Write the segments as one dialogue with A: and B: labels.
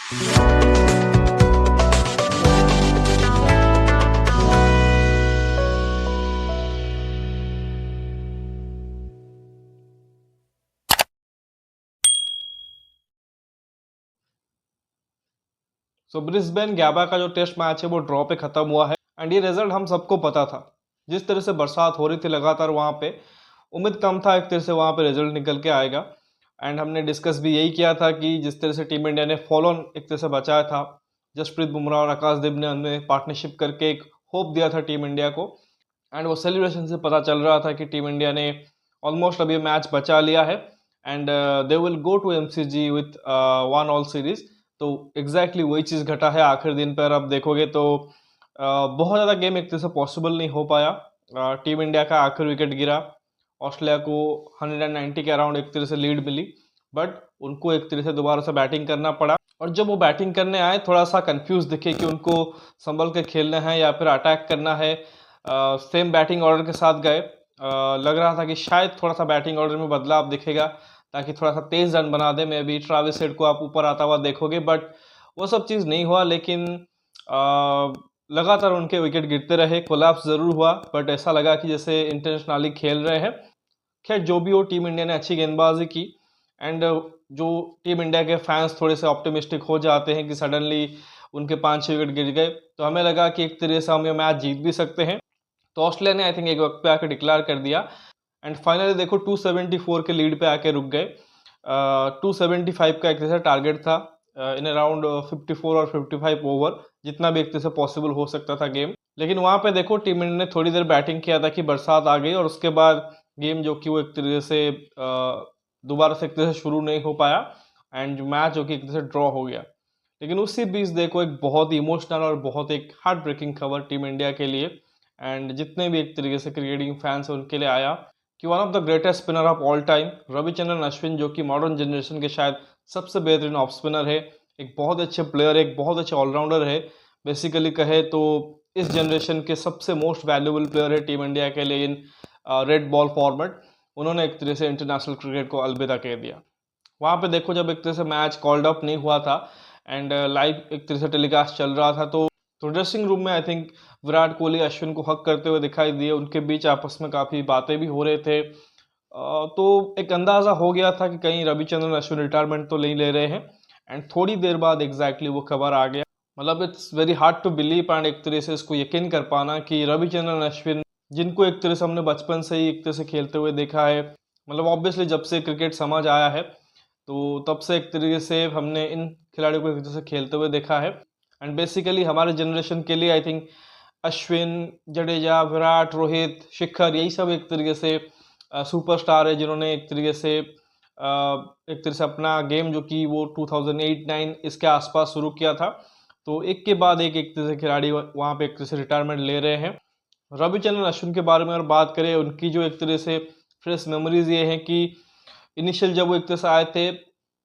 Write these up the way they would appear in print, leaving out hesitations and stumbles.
A: सो Brisbane गैबा का जो test match है वो ड्रॉ पे खत्म हुआ है एंड ये रिजल्ट हम सबको पता था। जिस तरह से बरसात हो रही थी लगातार वहाँ पे, उम्मीद कम था एक तरह से वहाँ पे रिजल्ट निकल के आएगा। एंड हमने डिस्कस भी यही किया था कि जिस तरह से टीम इंडिया ने फॉलो ऑन एक तरह से बचाया था, जसप्रीत बुमराह और आकाशदीप ने उन्हें पार्टनरशिप करके एक होप दिया था टीम इंडिया को। एंड वो सेलिब्रेशन से पता चल रहा था कि टीम इंडिया ने ऑलमोस्ट अभी मैच बचा लिया है and they will go to MCG with 1-1 series. तो एग्जैक्टली वही चीज़ घटा है आखिरी दिन पर। अब देखोगे तो बहुत ज़्यादा गेम एक तरह से पॉसिबल नहीं हो पाया। टीम इंडिया का आखिरी विकेट गिरा, ऑस्ट्रेलिया को 190 के अराउंड एक तरह से लीड मिली, बट उनको एक तरह से दोबारा से बैटिंग करना पड़ा। और जब वो बैटिंग करने आए थोड़ा सा कंफ्यूज दिखे कि उनको संभल के खेलना है या फिर अटैक करना है। सेम बैटिंग ऑर्डर के साथ गए। लग रहा था कि शायद थोड़ा सा बैटिंग ऑर्डर में बदलाव दिखेगा ताकि थोड़ा सा तेज रन बना दे। मे बी ट्रेविस हेड को आप ऊपर आता हुआ देखोगे, बट वो सब चीज़ नहीं हुआ। लेकिन लगातार उनके विकेट गिरते रहे, कोलैप्स ज़रूर हुआ, बट ऐसा लगा कि जैसे इंटरनेशनली खेल रहे हैं। खैर जो भी हो, टीम इंडिया ने अच्छी गेंदबाजी की एंड जो टीम इंडिया के फैंस थोड़े से ऑप्टिमिस्टिक हो जाते हैं कि सडनली उनके 5-6 विकेट गिर गए, तो हमें लगा कि एक तरह से हम ये मैच जीत भी सकते हैं। तो ऑस्ट्रेलिया ने आई थिंक एक वक्त पे आके डिक्लेयर कर दिया एंड फाइनली देखो 274 के लीड पे आके रुक गए। 275 का एक तरह से टारगेट था इन अराउंड 54 और 55 ओवर, जितना भी एक तरह से पॉसिबल हो सकता था गेम। लेकिन वहाँ पे देखो टीम इंडिया ने थोड़ी देर बैटिंग किया था कि बरसात आ गई और उसके बाद गेम जो कि वो एक तरह से दोबारा से एक तरह से शुरू नहीं हो पाया एंड जो मैच जो कि एक तरह से ड्रॉ हो गया। लेकिन उसी बीच देखो एक बहुत ही इमोशनल और बहुत एक हार्ट ब्रेकिंग खबर टीम इंडिया के लिए एंड जितने भी एक तरीके से क्रिकेटिंग फैंस हैं उनके लिए आया कि one of the greatest spinner of all time Ravichandran Ashwin, जो कि मॉडर्न जनरेशन के शायद सबसे बेहतरीन ऑफ स्पिनर है, एक बहुत अच्छे प्लेयर, एक बहुत अच्छे ऑलराउंडर है। बेसिकली कहे तो इस जनरेशन के सबसे मोस्ट वैल्यूबल प्लेयर है टीम इंडिया के लिए इन रेड बॉल फॉर्मेट। उन्होंने एक तरह से इंटरनेशनल क्रिकेट को अलविदा कह दिया। वहाँ पे देखो जब एक तरह से मैच कॉल्ड अप नहीं हुआ था एंड लाइव एक तरह से टेलीकास्ट चल रहा था, तो ड्रेसिंग रूम में आई थिंक विराट कोहली अश्विन को हक करते हुए दिखाई दिए। उनके बीच आपस में काफ़ी बातें भी हो रहे थे। तो एक अंदाज़ा हो गया था कि कहीं रविचंद्रन अश्विन रिटायरमेंट तो नहीं ले रहे हैं एंड थोड़ी देर बाद एग्जैक्टली वो खबर आ गया। मतलब it's very hard to believe and एक तरह से इसको यकीन कर पाना कि रविचंद्रन अश्विन, जिनको एक तरह से हमने बचपन से ही एक तरह से खेलते हुए देखा है, मतलब ऑब्वियसली जब से क्रिकेट समझ आया है तो तब से एक तरीके से हमने इन खिलाड़ियों को एक तरह से खेलते हुए देखा है एंड बेसिकली हमारे जनरेशन के लिए आई थिंक अश्विन, जडेजा, विराट, रोहित, शिखर, यही सब एक तरीके से सुपरस्टार है जिन्होंने एक तरीके से एक तरह से अपना गेम जो कि वो 2008-9 इसके आसपास शुरू किया था। तो एक के बाद एक तरह से खिलाड़ी वहाँ पे एक तरह से रिटायरमेंट ले रहे हैं। रविचंद्रन अश्विन के बारे में अगर बात करें, उनकी जो एक तरह से फ्रेश मेमोरीज ये हैं कि इनिशियल जब वो एक तरह से आए थे,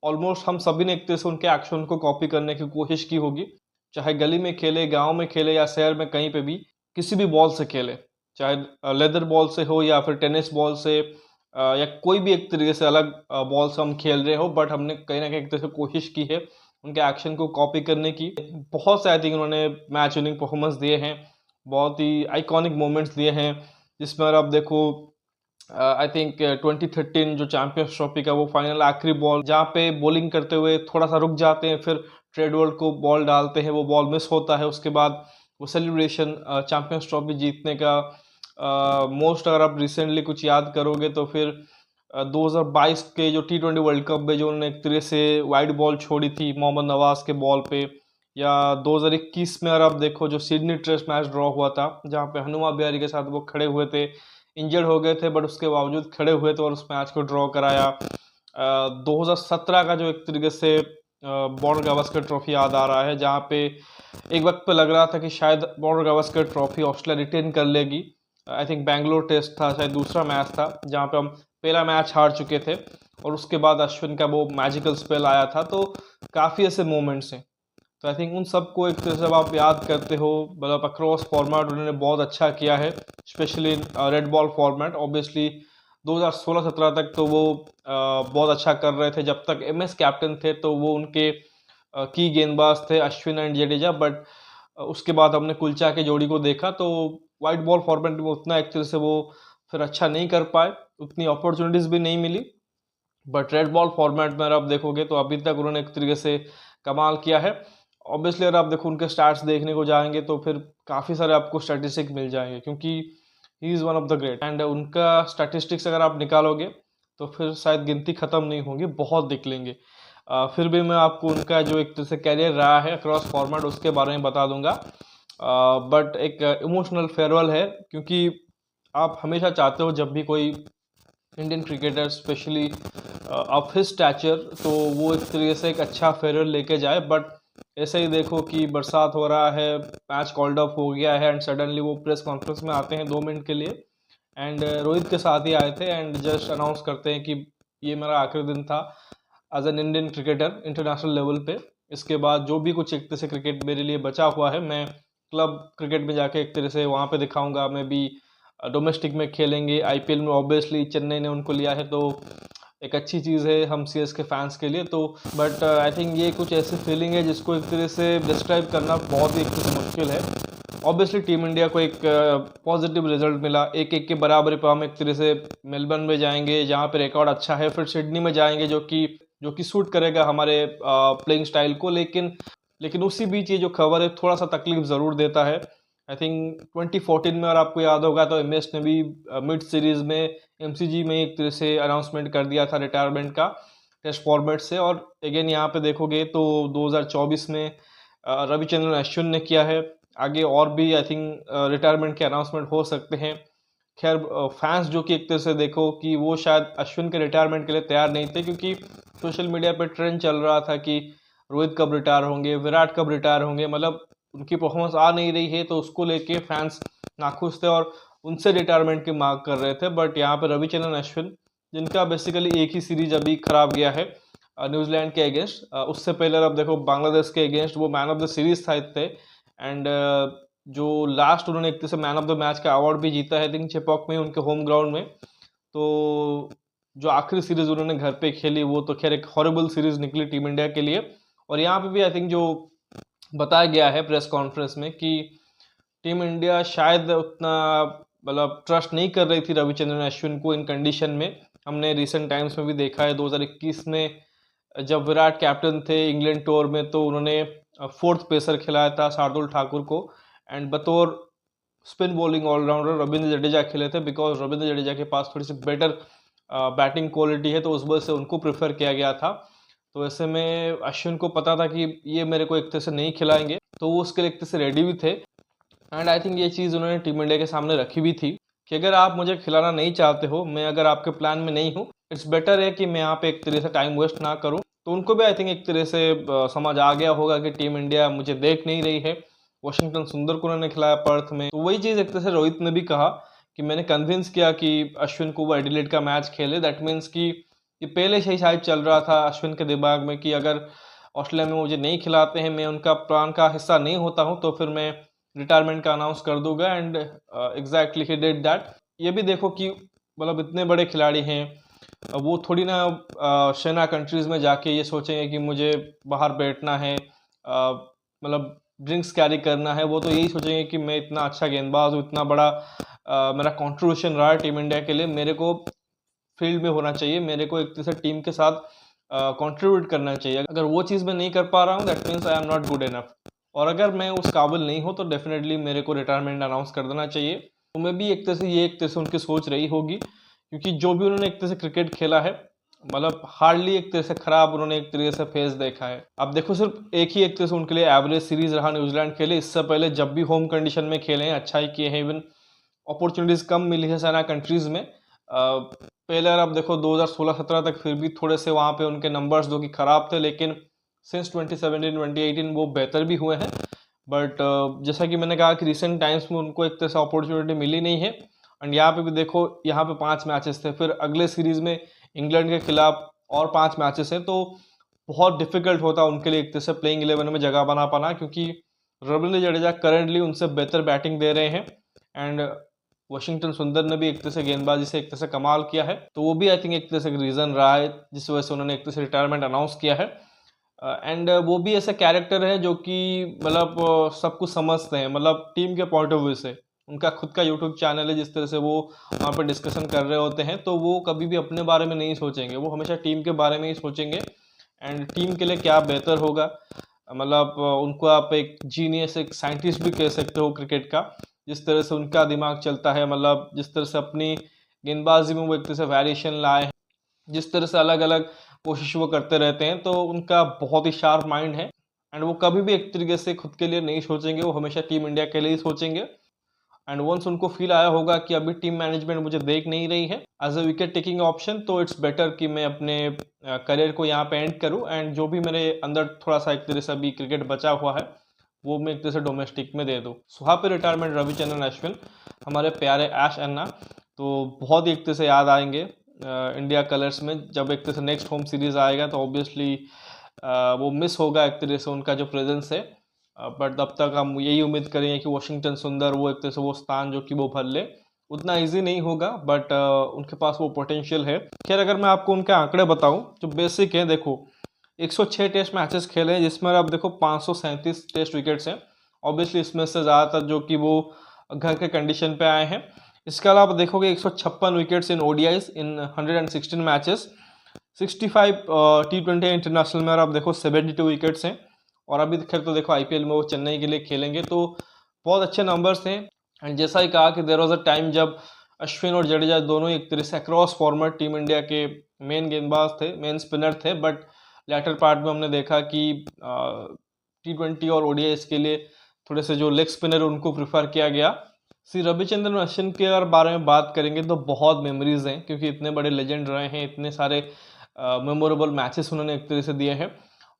A: ऑलमोस्ट हम सभी ने एक तरह से उनके एक्शन को कॉपी करने की कोशिश की होगी। चाहे गली में खेले, गांव में खेले या शहर में कहीं पे भी, किसी भी बॉल से खेले, चाहे लेदर बॉल से हो या फिर टेनिस बॉल से या कोई भी एक तरीके से अलग बॉल से हम खेल रहे हो, बट हमने कहीं ना कहीं एक तरह से कोशिश की है उनके एक्शन को कॉपी करने की। बहुत से आई थिंक उन्होंने मैच विनिंग परफॉर्मेंस दिए हैं, बहुत ही आइकॉनिक मोमेंट्स दिए हैं, जिसमें अगर आप देखो आई थिंक 2013 जो चैंपियंस ट्रॉफी का वो फाइनल आखिरी बॉल जहाँ पे बॉलिंग करते हुए थोड़ा सा रुक जाते हैं, फिर ट्रेडवर्ल्ड को बॉल डालते हैं, वो बॉल मिस होता है, उसके बाद वो सेलिब्रेशन चैंपियंस ट्रॉफी जीतने का। मोस्ट अगर आप रिसेंटली कुछ याद करोगे तो फिर 2022 के जो T20 वर्ल्ड कप में जो उन्होंने एक तरह से वाइड बॉल छोड़ी थी मोहम्मद नवाज के बॉल पे, या 2021 में अगर आप देखो जो सिडनी टेस्ट मैच ड्रॉ हुआ था जहाँ पे हनुमा बिहारी के साथ वो खड़े हुए थे, इंजर्ड हो गए थे बट उसके बावजूद खड़े हुए थे और उस मैच को ड्रॉ कराया। 2017 का जो एक तरीके से बॉर्डर गावस्कर ट्रॉफी याद आ रहा है, जहाँ पे एक वक्त पे लग रहा था कि शायद Border Gavaskar trophy Australia retain कर लेगी। आई थिंक बैंगलोर टेस्ट था, शायद दूसरा मैच था, जहाँ पे हम पहला मैच हार चुके थे और उसके बाद अश्विन का वो मैजिकल स्पेल आया था। तो काफ़ी ऐसे मोमेंट्स हैं, तो आई थिंक उन सबको एक तरह से आप याद करते हो। मतलब अक्रॉस फॉर्मेट उन्होंने बहुत अच्छा किया है, specially in red ball format. Obviously 2016-17 तक तो वो बहुत अच्छा कर रहे थे, जब तक MS कैप्टन थे तो वो उनके की गेंदबाज थे अश्विन एंड जडेजा, बट उसके बाद हमने कुलचा के जोड़ी को देखा तो वाइट बॉल फॉर्मेट में उतना एक तरह से वो फिर अच्छा नहीं कर पाए, उतनी अपॉर्चुनिटीज़ भी नहीं मिली। बट रेड बॉल फॉर्मेट में अगर आप देखोगे तो अभी तक उन्होंने एक तरीके से कमाल किया है। ऑब्वियसली अगर आप देखो उनके स्टैट्स देखने को जाएंगे तो फिर काफ़ी सारे आपको स्टैटिस्टिक मिल जाएंगे, क्योंकि he is one of the great and उनका स्टैटिस्टिक्स अगर आप निकालोगे तो फिर शायद गिनती ख़त्म नहीं होगी, बहुत निकलेंगे। फिर भी मैं आपको उनका जो एक तरह से कैरियर रहा है अक्रॉस फॉर्मेट उसके बारे में बता दूंगा। बट एक इमोशनल फेयरवेल है, क्योंकि आप हमेशा चाहते हो जब भी कोई Indian cricketer specially of his stature तो वो एक तरीके से एक अच्छा फेयरवेल लेके जाए, बट ऐसे ही देखो कि बरसात हो रहा है, मैच कॉल्ड ऑफ हो गया है एंड सडनली वो प्रेस कॉन्फ्रेंस में आते हैं 2 मिनट के लिए एंड रोहित के साथ ही आए थे एंड जस्ट अनाउंस करते हैं कि ये मेरा आखिरी दिन था as an Indian cricketer international level पे। इसके बाद जो भी कुछ एक तरह से क्रिकेट मेरे लिए बचा हुआ है मैं क्लब क्रिकेट में जाके एक तरह से वहाँ पे दिखाऊंगा। मैं भी डोमेस्टिक में खेलेंगे, आईपीएल में ऑब्वियसली चेन्नई ने उनको लिया है तो एक अच्छी चीज़ है हम सीएसके फैंस के लिए। तो बट आई थिंक ये कुछ ऐसी फीलिंग है जिसको एक तरह से डिस्क्राइब करना बहुत ही एक तरह से मुश्किल है। ऑब्वियसली टीम इंडिया को एक पॉजिटिव रिजल्ट मिला, 1-1 के बराबरी पर हम एक तरह से मेलबर्न में जाएंगे जहाँ पे रिकॉर्ड अच्छा है, फिर सिडनी में जाएंगे जो कि सूट करेगा हमारे प्लेइंग स्टाइल को। लेकिन उसी बीच ये जो खबर है थोड़ा सा तकलीफ ज़रूर देता है। आई थिंक 2014 में अगर आपको याद होगा तो एमएस ने भी मिड सीरीज़ में एमसीजी में एक तरह से अनाउंसमेंट कर दिया था रिटायरमेंट का टेस्ट फॉर्मेट से। और अगेन यहाँ पे देखोगे तो 2024 में रविचंद्रन अश्विन ने किया है, आगे और भी आई थिंक रिटायरमेंट के अनाउंसमेंट हो सकते हैं। खैर फैंस जो कि एक तरह से देखो कि वो शायद अश्विन के रिटायरमेंट के लिए तैयार नहीं थे, क्योंकि सोशल मीडिया पे ट्रेंड चल रहा था कि रोहित कब रिटायर होंगे, विराट कब रिटायर होंगे, मतलब उनकी परफॉर्मेंस आ नहीं रही है तो उसको लेके फैंस नाखुश थे और उनसे रिटायरमेंट की मांग कर रहे थे। बट यहाँ पे रविचंद्रन अश्विन जिनका बेसिकली एक ही सीरीज अभी खराब गया है न्यूजीलैंड के अगेंस्ट, उससे पहले अब देखो बांग्लादेश के अगेंस्ट वो मैन ऑफ द सीरीज थे एंड जो लास्ट उन्होंने एक तरह से मैन ऑफ द मैच का अवार्ड भी जीता है आई थिंक चेपॉक में उनके होम ग्राउंड में। तो जो आखिरी सीरीज उन्होंने घर पे खेली वो तो खैर एक हॉरिबल सीरीज निकली टीम इंडिया के लिए। और यहाँ पे भी आई थिंक जो बताया गया है प्रेस कॉन्फ्रेंस में कि टीम इंडिया शायद उतना मतलब ट्रस्ट नहीं कर रही थी रविचंद्रन अश्विन को इन कंडीशन में। हमने रिसेंट टाइम्स में भी देखा है 2021 में जब विराट कैप्टन थे इंग्लैंड टूर में तो उन्होंने फोर्थ पेसर खिलाया था शार्दुल ठाकुर को एंड बतौर spin bowling allrounder Ravindra Jadeja खेले थे, बिकॉज रविंद्र जडेजा के पास थोड़ी सी बेटर बैटिंग क्वालिटी है तो उस वजह से उनको प्रेफर किया गया था। तो ऐसे में अश्विन को पता था कि ये मेरे को एक तरह से नहीं खिलाएंगे तो वो उसके लिए एक तरह से रेडी भी थे एंड आई थिंक ये चीज़ उन्होंने टीम इंडिया के सामने रखी भी थी कि अगर आप मुझे खिलाना नहीं चाहते हो, मैं अगर आपके प्लान में नहीं हूँ, इट्स बेटर है कि मैं यहाँ पे एक तरह से टाइम वेस्ट ना करूँ। तो उनको भी आई थिंक एक तरह से समझ आ गया होगा कि टीम इंडिया मुझे देख नहीं रही है। वॉशिंगटन सुंदर को उन्होंने खिलाया पर्थ में, तो वही चीज़ एक तरह से रोहित ने भी कहा कि मैंने कन्विंस किया कि अश्विन को वो एडिलेड का मैच खेले। दैट मीन्स कि ये पहले से ही शायद चल रहा था अश्विन के दिमाग में कि अगर ऑस्ट्रेलिया में मुझे नहीं खिलाते हैं, मैं उनका प्लान का हिस्सा नहीं होता हूँ, तो फिर मैं रिटायरमेंट का अनाउंस कर दूंगा and exactly he did that. ये भी देखो कि मतलब इतने बड़े खिलाड़ी हैं, वो थोड़ी ना शेना कंट्रीज़ में जाके ये सोचेंगे कि मुझे बाहर बैठना है, मतलब ड्रिंक्स कैरी करना है। वो तो यही सोचेंगे कि मैं इतना अच्छा गेंदबाज हूँ, इतना बड़ा मेरा कंट्रीब्यूशन रहा है टीम इंडिया के लिए, मेरे को फील्ड में होना चाहिए, मेरे को एक तरह से टीम के साथ कंट्रीब्यूट करना चाहिए। अगर वो चीज़ मैं नहीं कर पा रहा हूँ that means I am not good enough, और अगर मैं उस काबिल नहीं हूँ तो डेफिनेटली मेरे को रिटायरमेंट अनाउंस कर देना चाहिए। तो मैं भी एक तरह से ये एक तरह से उनकी सोच रही होगी, क्योंकि जो भी उन्होंने एक तरह से क्रिकेट खेला है मतलब हार्डली एक तरह से खराब उन्होंने एक तरीके से फेस देखा है। अब देखो सिर्फ एक ही एक तरह से उनके लिए एवरेज सीरीज रहा न्यूजीलैंड के लिए, इससे पहले जब भी होम कंडीशन में खेले हैं अच्छा ही किए हैं, इवन अपॉर्चुनिटीज़ कम मिली है सारा कंट्रीज़ में। पहले अगर आप देखो 2016-17 तक फिर भी थोड़े से वहाँ पे उनके नंबर्स जो कि ख़राब थे, लेकिन सिंस 2017-2018 वो बेहतर भी हुए हैं। बट जैसा कि मैंने कहा कि रिसेंट टाइम्स में उनको एक तरह से अपॉर्चुनिटी मिली नहीं है एंड यहाँ पे भी देखो यहाँ पे 5 मैचेस थे, फिर अगले सीरीज़ में इंग्लैंड के खिलाफ और 5 मैचेस हैं, तो बहुत डिफिकल्ट होता उनके लिए एक तरह से प्लेइंग 11 में जगह बना पाना, क्योंकि रविंद्र जडेजा करंटली उनसे बेहतर बैटिंग दे रहे हैं एंड वॉशिंगटन सुंदर ने भी एक तरह से गेंदबाजी से एक तरह से कमाल किया है। तो वो भी आई थिंक एक तरह से रीज़न रहा है जिस वजह से उन्होंने एक तरह से रिटायरमेंट अनाउंस किया है। एंड वो भी ऐसे कैरेक्टर है जो कि मतलब सब कुछ समझते हैं, मतलब टीम के पॉइंट ऑफ व्यू से। उनका खुद का यूट्यूब चैनल है, जिस तरह से वो वहाँ पे डिस्कशन कर रहे होते हैं, तो वो कभी भी अपने बारे में नहीं सोचेंगे, वो हमेशा टीम के बारे में ही सोचेंगे एंड टीम के लिए क्या बेहतर होगा। मतलब उनको आप एक जीनियस, एक साइंटिस्ट भी कह सकते हो क्रिकेट का, जिस तरह से उनका दिमाग चलता है, मतलब जिस तरह से अपनी गेंदबाजी में वो एक तरह से वेरिएशन लाए हैं, जिस तरह से अलग अलग कोशिश वो करते रहते हैं, तो उनका बहुत ही शार्प माइंड है एंड वो कभी भी एक तरीके से खुद के लिए नहीं सोचेंगे, वो हमेशा टीम इंडिया के लिए ही सोचेंगे। एंड वंस उनको फील आया होगा कि अभी टीम मैनेजमेंट मुझे देख नहीं रही है as a wicket taking option, तो इट्स बेटर कि मैं अपने करियर को यहाँ पे एंड करूँ एंड जो भी मेरे अंदर थोड़ा सा एक तरह से अभी क्रिकेट बचा हुआ है वो मैं एक तरह से डोमेस्टिक में दे दूँ। सो वहाँ पे रिटायरमेंट रविचंद्रन अश्विन, हमारे प्यारे ऐश अन्ना, तो बहुत ही एक तरह से याद आएंगे इंडिया कलर्स में। जब एक तरह से नेक्स्ट होम सीरीज आएगा तो ऑब्वियसली वो मिस होगा एक तरह से उनका जो प्रेजेंस है, बट तब तक हम यही उम्मीद करेंगे कि वॉशिंगटन सुंदर वो एक तरह से वो स्थान जो कि वो भर ले। उतना इजी नहीं होगा बट उनके पास वो पोटेंशियल है। खैर अगर मैं आपको उनके आंकड़े बताऊं जो बेसिक है, देखो 106 टेस्ट मैचेस खेले हैं जिसमें अब देखो 537 टेस्ट विकेट्स हैं। ऑब्वियसली इसमें से ज़्यादातर जो कि वो घर के कंडीशन पे आए हैं। इसके अलावा देखोगे 156 wickets in ODIs in 116 matches, 65 T20 international में, और आप देखो 72 विकेट्स हैं। और अभी खैर तो देखो आईपीएल में वो चेन्नई के लिए खेलेंगे, तो बहुत अच्छे नंबर्स थे। एंड जैसा ही कहा कि देर वॉज अ टाइम जब अश्विन और जडेजा दोनों एक तरह से अक्रॉस फॉर्मेट टीम इंडिया के मेन गेंदबाज थे, मेन स्पिनर थे, बट लेटर पार्ट में हमने देखा कि T20 और ओडीआईस के लिए थोड़े से जो लेग स्पिनर उनको प्रिफर किया गया। श्री रविचंद्रन अश्विन के अगर बारे में बात करेंगे तो बहुत मेमोरीज हैं, क्योंकि इतने बड़े लेजेंड रहे हैं, इतने सारे मेमोरेबल मैचेस उन्होंने एक तरह से दिए हैं।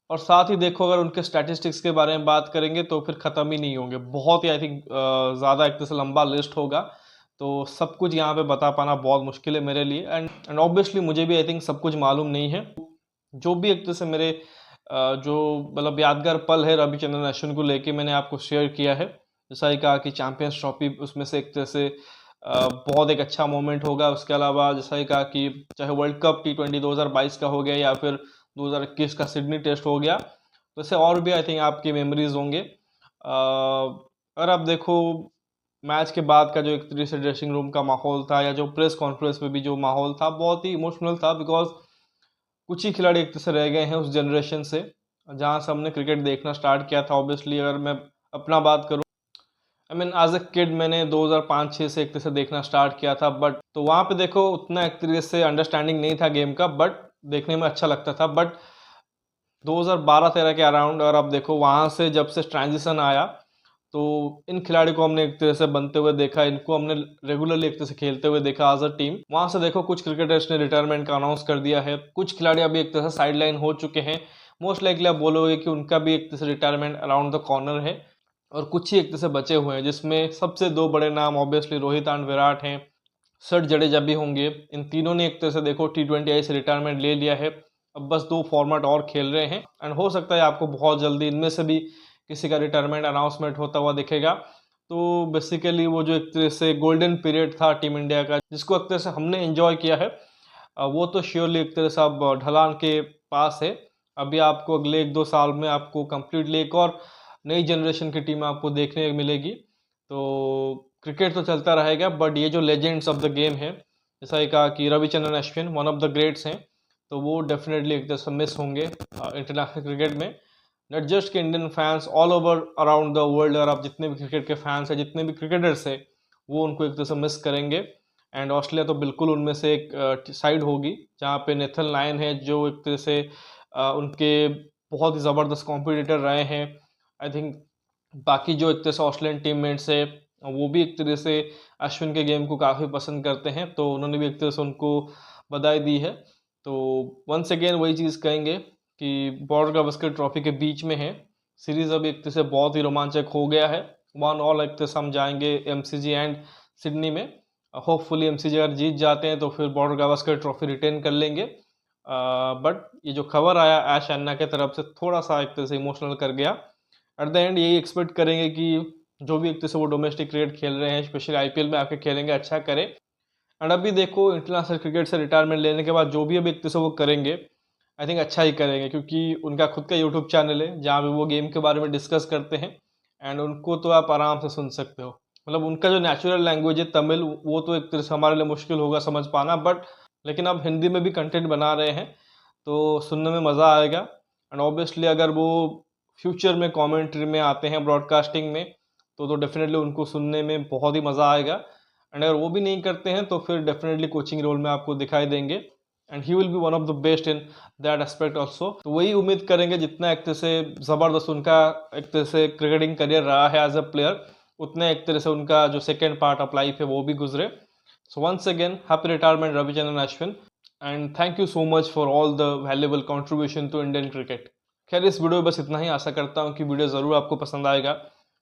A: और साथ ही देखो अगर उनके स्टैटिस्टिक्स के बारे में बात करेंगे तो फिर ख़त्म ही नहीं होंगे, बहुत ही आई थिंक ज़्यादा एक तरह से लंबा लिस्ट होगा, तो सब कुछ यहाँ पे बता पाना बहुत मुश्किल है मेरे लिए। एंड ऑब्वियसली मुझे भी आई थिंक सब कुछ मालूम नहीं है। जो भी एक तरह से मेरे जो मतलब यादगार पल है रविचंद्रन अश्विन को लेके मैंने आपको शेयर किया है। जैसा ही कहा कि चैंपियंस ट्रॉफी उसमें से एक तरह से बहुत एक अच्छा मोमेंट होगा। उसके अलावा जैसा ही कहा कि चाहे वर्ल्ड कप T20 2022 का हो गया या फिर 2021 का सिडनी टेस्ट हो गया, तो ऐसे और भी आई थिंक आपकी मेमोरीज होंगे। अगर आप देखो मैच के बाद का जो एक तरीके से ड्रेसिंग रूम का माहौल था या जो प्रेस कॉन्फ्रेंस में भी जो माहौल था, बहुत ही इमोशनल था, बिकॉज कुछ ही खिलाड़ी एक तरह से रह गए हैं उस जनरेशन से जहाँ से हमने क्रिकेट देखना स्टार्ट किया था। ऑब्वियसली अगर मैं अपना बात करूँ, I mean as a kid मैंने 2005-6 से एक तरह से देखना स्टार्ट किया था, बट तो वहाँ पे देखो उतना एक तरीके से अंडरस्टैंडिंग नहीं था गेम का, बट देखने में अच्छा लगता था। बट 2012-13 के अराउंड और अब देखो वहाँ से जब से ट्रांजिशन आया, तो इन खिलाड़ी को हमने एक तरह से बनते हुए देखा, इनको हमने रेगुलरली एक तरह से खेलते हुए देखा एज अ टीम। वहाँ से देखो कुछ क्रिकेटर्स ने रिटायरमेंट का अनाउंस कर दिया है, कुछ खिलाड़ी अभी एक तरह से साइड लाइन हो चुके हैं। मोस्ट लाइकली आप बोलोगे कि उनका भी एक तरह से रिटायरमेंट अराउंड द कॉर्नर है, और कुछ ही एक तरह से बचे हुए हैं, जिसमें सबसे दो बड़े नाम ऑब्वियसली रोहित एंड विराट हैं। सर जडेजा भी होंगे। इन तीनों ने एक तरह से देखो T20 से रिटायरमेंट ले लिया है, अब बस 2 फॉर्मेट और खेल रहे हैं एंड हो सकता है आपको बहुत जल्दी इनमें से भी किसी का रिटायरमेंट अनाउंसमेंट होता हुआ दिखेगा। तो बेसिकली वो जो एक तरह से गोल्डन पीरियड था टीम इंडिया का, जिसको एक तरह से हमने एंजॉय किया है, वो तो श्योरली एक तरह से अब ढलान के पास है। अभी आपको अगले 1-2 साल में आपको कंप्लीटली एक और नई जनरेशन की टीम आपको देखने को मिलेगी। तो क्रिकेट तो चलता रहेगा, बट ये जो लेजेंड्स ऑफ द गेम है, जैसा ही कहा कि Ravichandran Ashwin one of the greats हैं, तो वो डेफिनेटली एक तरह से मिस होंगे इंटरनेशनल क्रिकेट में। नॉट जस्ट के Indian fans, all over around the world, और आप जितने भी क्रिकेट के फैंस हैं, जितने भी क्रिकेटर्स हैं, वो उनको एक तरह से मिस करेंगे। एंड ऑस्ट्रेलिया तो बिल्कुल उनमें से एक साइड होगी जहाँ पे नेथन लायन है, जो एक तरह से उनके बहुत ही ज़बरदस्त कॉम्पिटिटर रहे हैं। आई थिंक बाकी जो एक तरह से ऑस्ट्रेलियन टीममेट्स है वो भी एक तरह से अश्विन के गेम को काफ़ी पसंद करते हैं, तो उन्होंने भी एक तरह से उनको बधाई दी है। तो वंस अगेन वही चीज़ कहेंगे कि बॉर्डर गावस्कर ट्रॉफी के बीच में है, सीरीज़ अभी एक तरह से बहुत ही रोमांचक हो गया है। 1-1 एक तरह से हम जाएंगे एमसीजी एंड सिडनी में। होपफुली एमसीजी अगर जीत जाते हैं तो फिर बॉर्डर गावस्कर ट्रॉफी रिटेन कर लेंगे। बट ये जो खबर आया ऐश अन्ना के तरफ से थोड़ा सा एक तरह से इमोशनल कर गया। एट द एंड यही एक्सपेक्ट करेंगे कि जो भी एक तरह से वो डोमेस्टिक क्रिकेट खेल रहे हैं, स्पेशली आईपीएल में आके खेलेंगे, अच्छा करें। एंड अभी देखो इंटरनेशनल क्रिकेट से रिटायरमेंट लेने के बाद जो भी अभी एक तरह से वो करेंगे, आई थिंक अच्छा ही करेंगे, क्योंकि उनका खुद का यूट्यूब चैनल है जहाँ पे वो गेम के बारे में डिस्कस करते हैं। एंड उनको तो आप आराम से सुन सकते हो, मतलब उनका जो नेचुरल लैंग्वेज है तमिल, वो तो एक तरह से हमारे लिए मुश्किल होगा समझ पाना, बट लेकिन अब हिंदी में भी कंटेंट बना रहे हैं तो सुनने में मज़ा आएगा। एंड ऑब्वियसली अगर वो फ्यूचर में कमेंट्री में आते हैं ब्रॉडकास्टिंग में तो डेफिनेटली उनको सुनने में बहुत ही मज़ा आएगा। एंड अगर वो भी नहीं करते हैं तो फिर डेफिनेटली कोचिंग रोल में आपको दिखाई देंगे, and he will be one of the best in that aspect also. तो वही उम्मीद करेंगे, जितना एक तरह से ज़बरदस्त उनका एक तरह से क्रिकेटिंग करियर रहा है एज अ प्लेयर, उतना एक तरह से उनका जो सेकेंड पार्ट ऑफ लाइफ है वो भी गुजरे। So once again happy retirement Ravichandran Ashwin, and thank you so much for all the valuable contribution to Indian cricket. खैर इस वीडियो में बस इतना ही, आशा करता हूँ कि वीडियो ज़रूर आपको पसंद आएगा।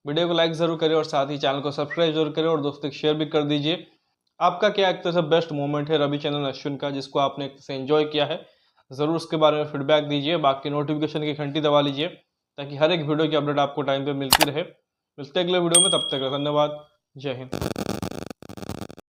A: वीडियो को लाइक ज़रूर करें और साथ ही चैनल को सब्सक्राइब जरूर करें और दोस्तों को शेयर भी कर दीजिए। आपका क्या एक तरह से बेस्ट मोमेंट है रविचंद्रन अश्विन का जिसको आपने एक तरह से एंजॉय किया है, ज़रूर उसके बारे में फीडबैक दीजिए। बाकी नोटिफिकेशन की घंटी दबा लीजिए ताकि हर एक वीडियो की अपडेट आपको टाइम पे मिलती रहे। मिलते हैं अगले वीडियो में, तब तक धन्यवाद। जय हिंद।